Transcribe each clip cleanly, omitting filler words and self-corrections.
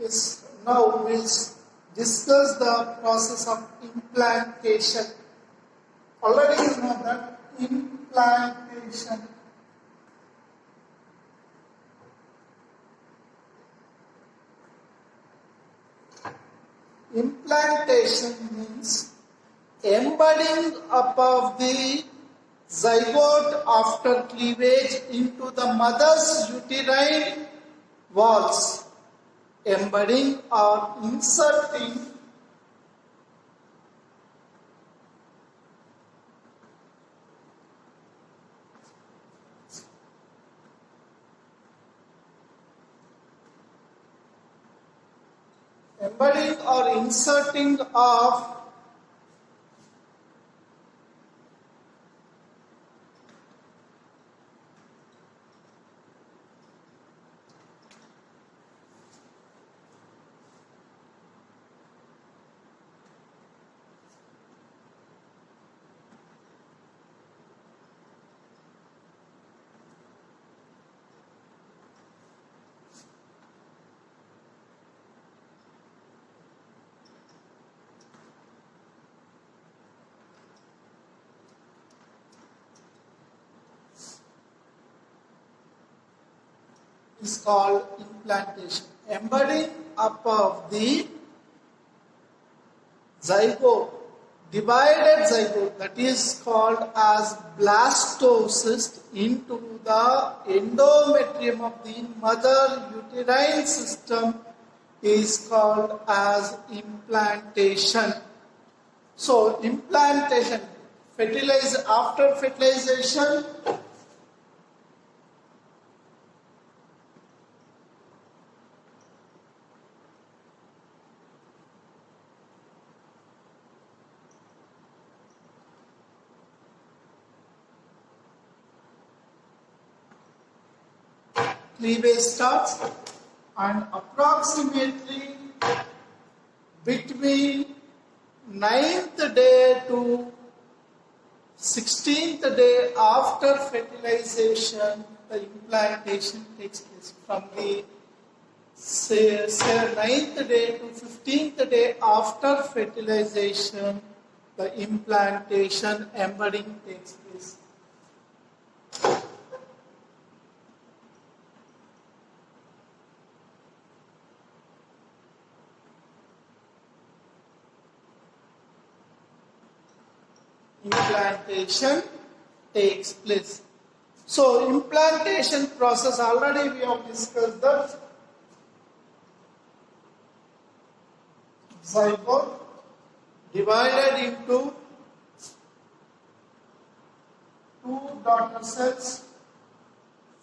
Yes, now we'll discuss the process of implantation. Already you know that implantation. Implantation means embedding above the zygote after cleavage into the mother's uterine walls. Embedding or inserting of is called implantation. Embedding above the zygote, divided zygote, that is called as blastocyst, into the endometrium of the mother uterine system is called as implantation. So implantation, after fertilization, cleavage starts, and approximately between 9th day to 16th day after fertilization, the implantation takes place. From the 9th day to 15th day after fertilization, the implantation embedding takes place. Implantation takes place. So implantation process, already we have discussed that zygote divided into 2 daughter cells,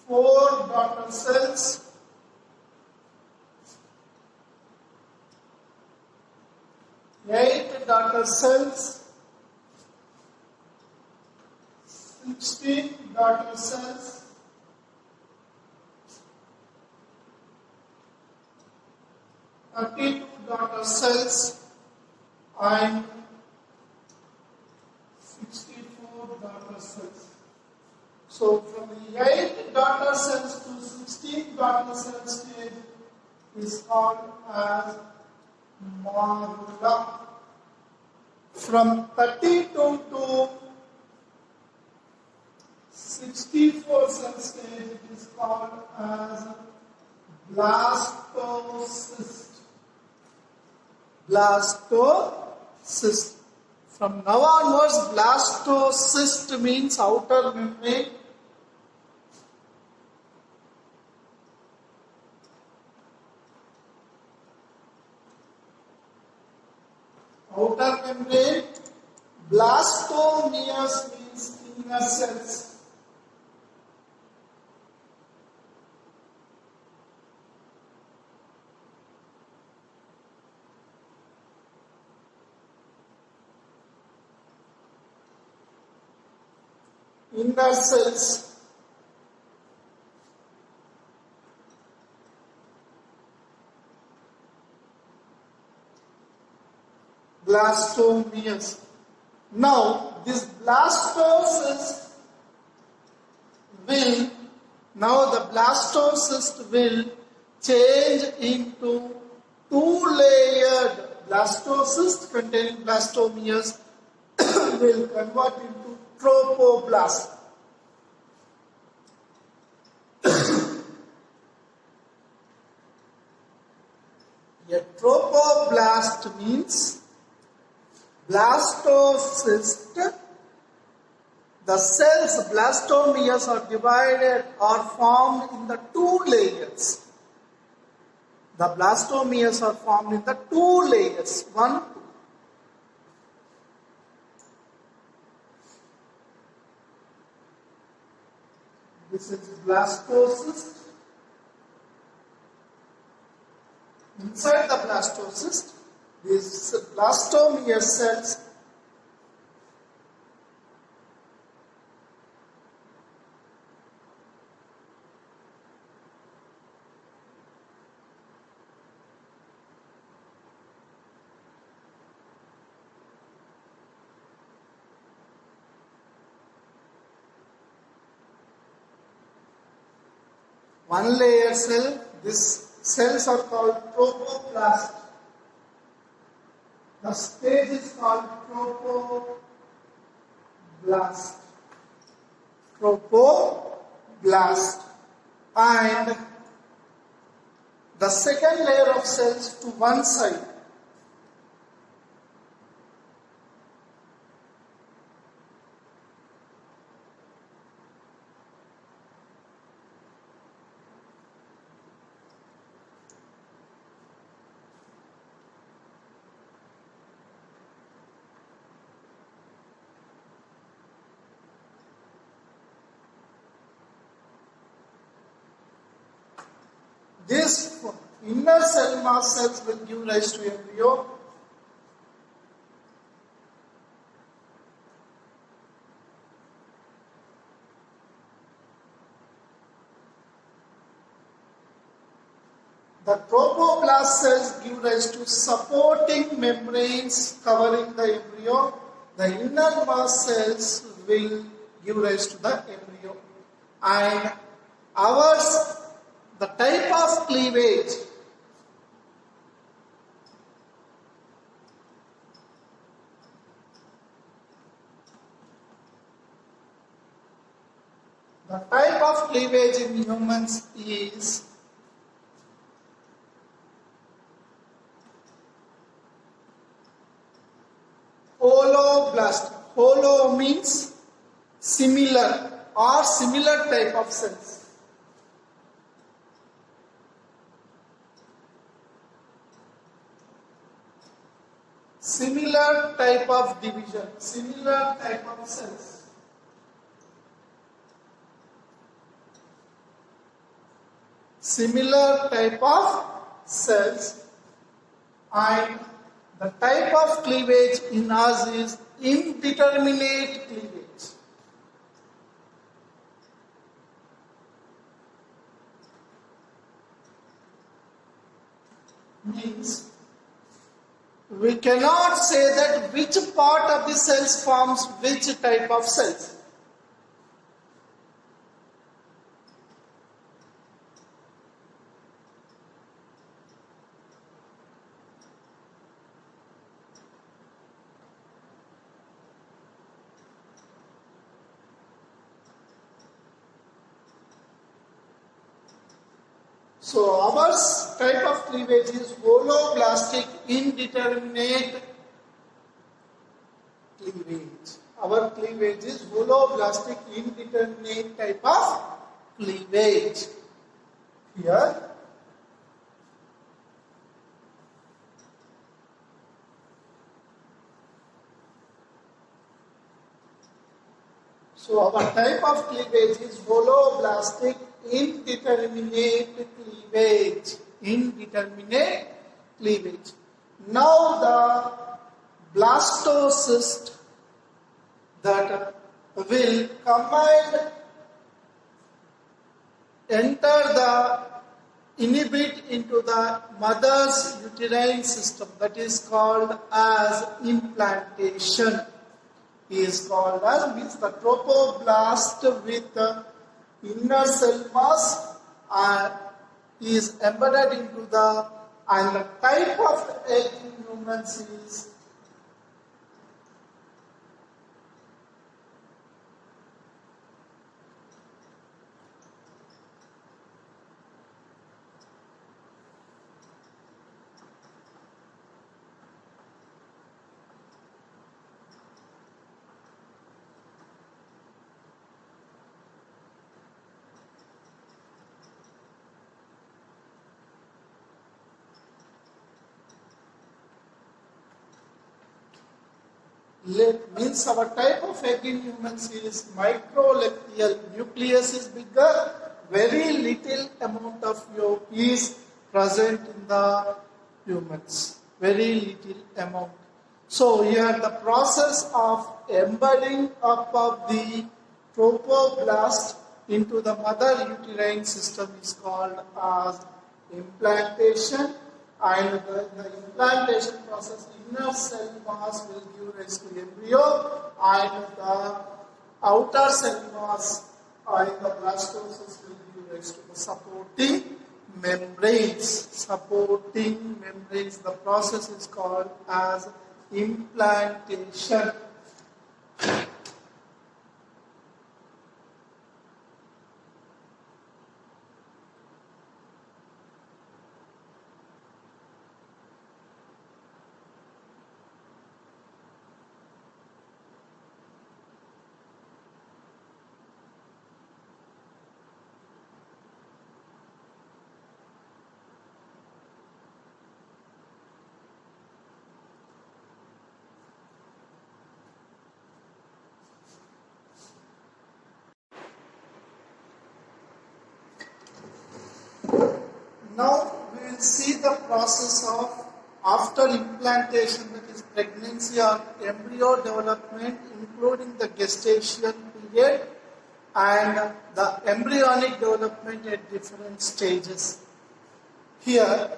4 daughter cells, 8 daughter cells, 16 daughter cells, 32 daughter cells, and 64 daughter cells. So from the 8 daughter cells to 16 daughter cells stage is called as morula. From 32 to 64 cell stage, it is called as blastocyst. Blastocyst. From now onwards, blastocyst means outer membrane. Outer membrane. Blastomeres means inner cells. Inner cells. Blastomeres. Now this blastocyst will change into two-layered blastocyst containing blastomeres will convert into tropoblast. A tropoblast means blastocyst. The cells blastomeres are divided or formed in the two layers. The blastomeres are formed in the two layers. One, two. This is blastocyst. Inside the blastocyst, these blastomere cells one layer cell, these cells are called tropoblast. The stage is called tropoblast. Tropoblast. And the second layer of cells to one side. This inner cell mass cells will give rise to embryo. The tropoblast cells give rise to supporting membranes covering the embryo. The inner mass cells will give rise to the embryo. And ours, the type of cleavage in humans is holoblastic. Holo means similar or similar type of cells. Similar type of division, similar type of cells. Similar type of cells, and the type of cleavage in us is indeterminate cleavage. Means we cannot say that which part of the cells forms which type of cells. So our type of cleavage is holoblastic indeterminate cleavage. Our cleavage is holoblastic indeterminate type of cleavage. Here, so our type of cleavage is holoblastic indeterminate cleavage. Indeterminate cleavage. Now the blastocyst that will combine, inhibit into the mother's uterine system, that is called as implantation. Is called as, means the tropoblast with the inner cell mass is embedded into the And the type of egg in humans is means our type of egg in humans is microlectial. Nucleus is bigger, very little amount of yolk is present in the humans. Very little amount. So here the process of embedding up of the trophoblast into the mother uterine system is called as implantation, and the implantation process, inner cell mass will give rise to embryo, and the outer cell mass in the blastocyst will give rise to the supporting membranes. Supporting membranes, the process is called as implantation. Now we will see the process of after implantation, that is pregnancy or embryo development, including the gestation period and the embryonic development at different stages. Here,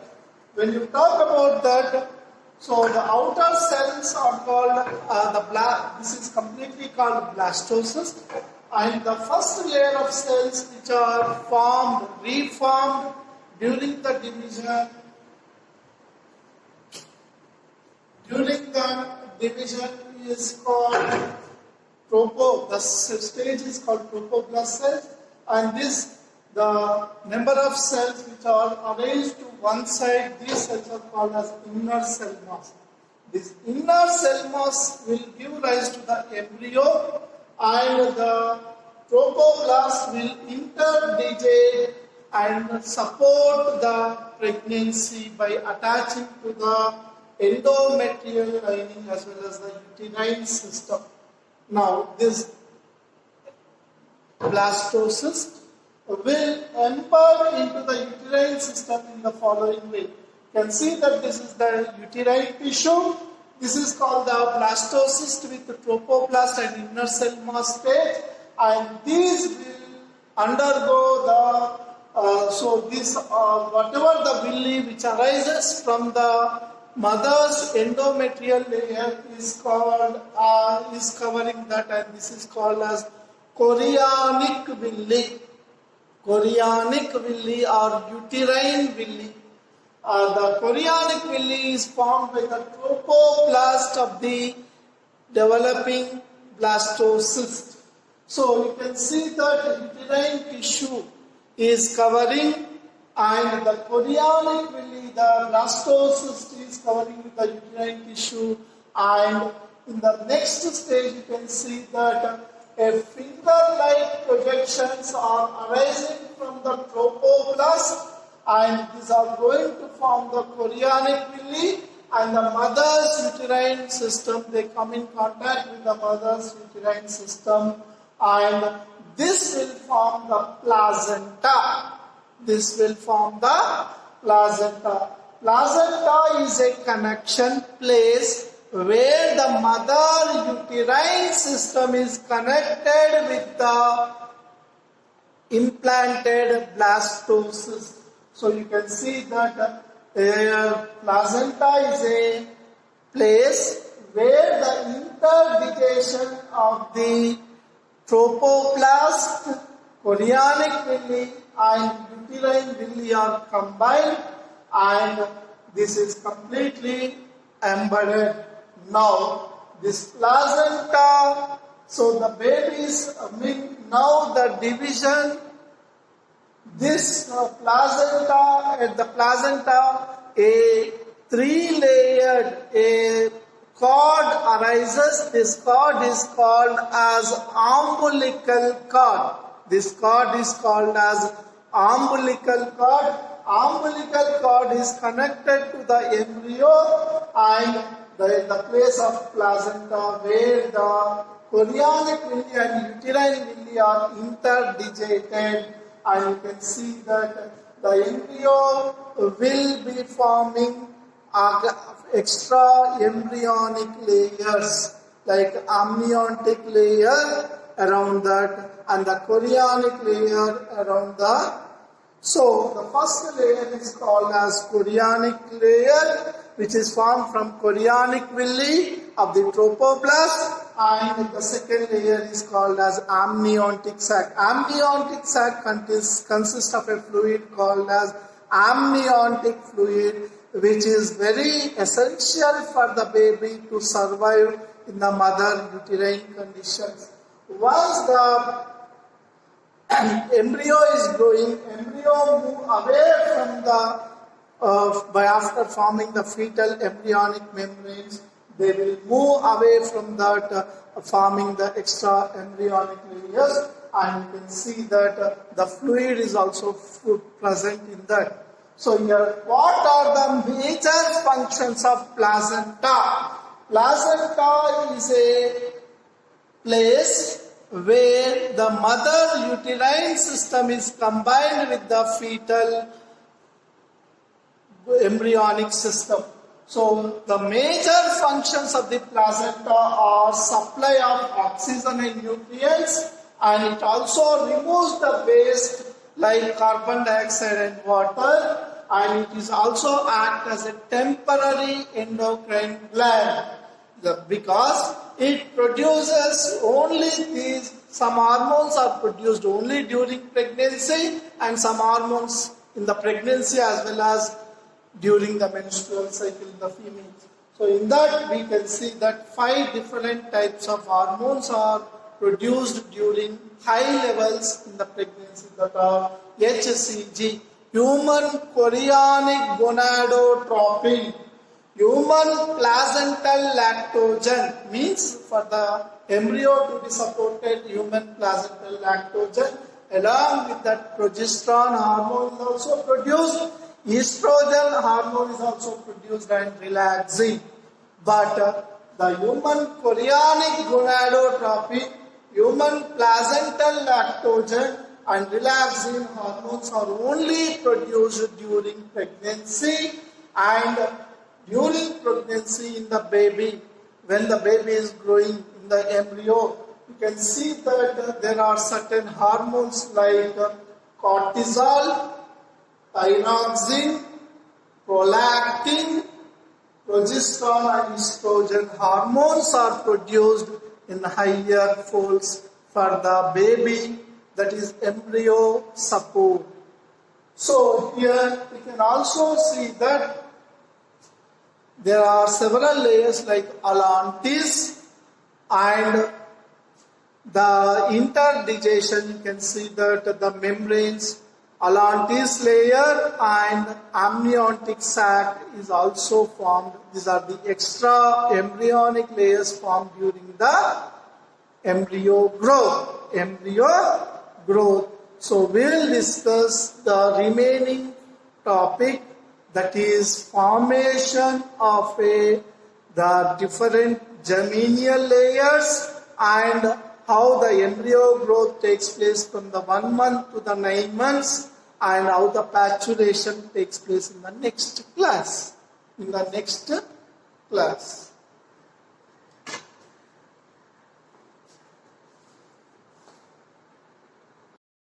when you talk about that, so the outer cells are called this is completely called blastocyst, and the first layer of cells which are reformed during the division. During the division is called the stage is called trophoblast cells, and the number of cells which are arranged to one side, these cells are called as inner cell mass. This inner cell mass will give rise to the embryo, and the trophoblast will interdigate and support the pregnancy by attaching to the endometrial lining as well as the uterine system. Now, this blastocyst will embed into the uterine system in the following way. You can see that this is the uterine tissue. This is called the blastocyst with the trophoblast and inner cell mass stage, and these will undergo the whatever the villi which arises from the mother's endometrial layer is covering that, and this is called as chorionic villi. Chorionic villi or uterine villi. The chorionic villi is formed by the trophoblast of the developing blastocyst. So you can see that uterine tissue is covering, and the chorionic villi, the blastocyst, is covering with the uterine tissue, and in the next stage you can see that a finger-like projections are arising from the trophoblast, and these are going to form the chorionic villi, and the mother's uterine system, they come in contact with the mother's uterine system, and this will form the placenta. This will form the placenta. Placenta is a connection place where the mother uterine system is connected with the implanted blastocyst. So you can see that placenta is a place where the interdigation of the trophoblast, chorionic villi and uterine villi are combined, and this is completely embedded. Now this placenta, so the babies, now the division, this placenta, at the placenta, a three-layered a cord arises. This cord is called as umbilical cord. This cord is called as umbilical cord. Umbilical cord is connected to the embryo and the place of placenta where the chorionic villi and uterine villi are interdigited, and you can see that the embryo will be forming extra embryonic layers like amniotic layer around that and the chorionic layer around the. So the first layer is called as chorionic layer, which is formed from chorionic villi of the trophoblast, and the second layer is called as amniotic sac. Amniotic sac consists of a fluid called as amniotic fluid, which is very essential for the baby to survive in the mother uterine conditions. Once the embryo is growing, embryo move away from the after forming the fetal embryonic membranes, they will move away from that forming the extra embryonic layers, and you can see that the fluid is also present in that. So here, what are the major functions of placenta? Placenta is a place where the mother uterine system is combined with the fetal embryonic system. So the major functions of the placenta are supply of oxygen and nutrients, and it also removes the waste like carbon dioxide and water, and it is also act as a temporary endocrine gland because it produces only these. Some hormones are produced only during pregnancy and some hormones in the pregnancy as well as during the menstrual cycle in the females. So in that we can see that 5 different types of hormones are produced during high levels in the pregnancy, that are HCG, human chorionic gonadotropin, human placental lactogen, means for the embryo to be supported, human placental lactogen, along with that progesterone hormone is also produced, estrogen hormone is also produced, and relaxin. But the human chorionic gonadotropin, human placental lactogen, and relaxin hormones are only produced during pregnancy, and during pregnancy in the baby, when the baby is growing in the embryo, you can see that there are certain hormones like cortisol, thyroxine, prolactin, progesterone and estrogen hormones are produced in higher folds for the baby, that is embryo support. So here we can also see that there are several layers like allantois, and the interdigitation, you can see that the membranes, allantois layer and amniotic sac is also formed. These are the extra embryonic layers formed during the embryo growth. So we will discuss the remaining topic, that is formation of the different germinal layers and how the embryo growth takes place from the 1 month to the 9 months, and how the paturation takes place in the next class.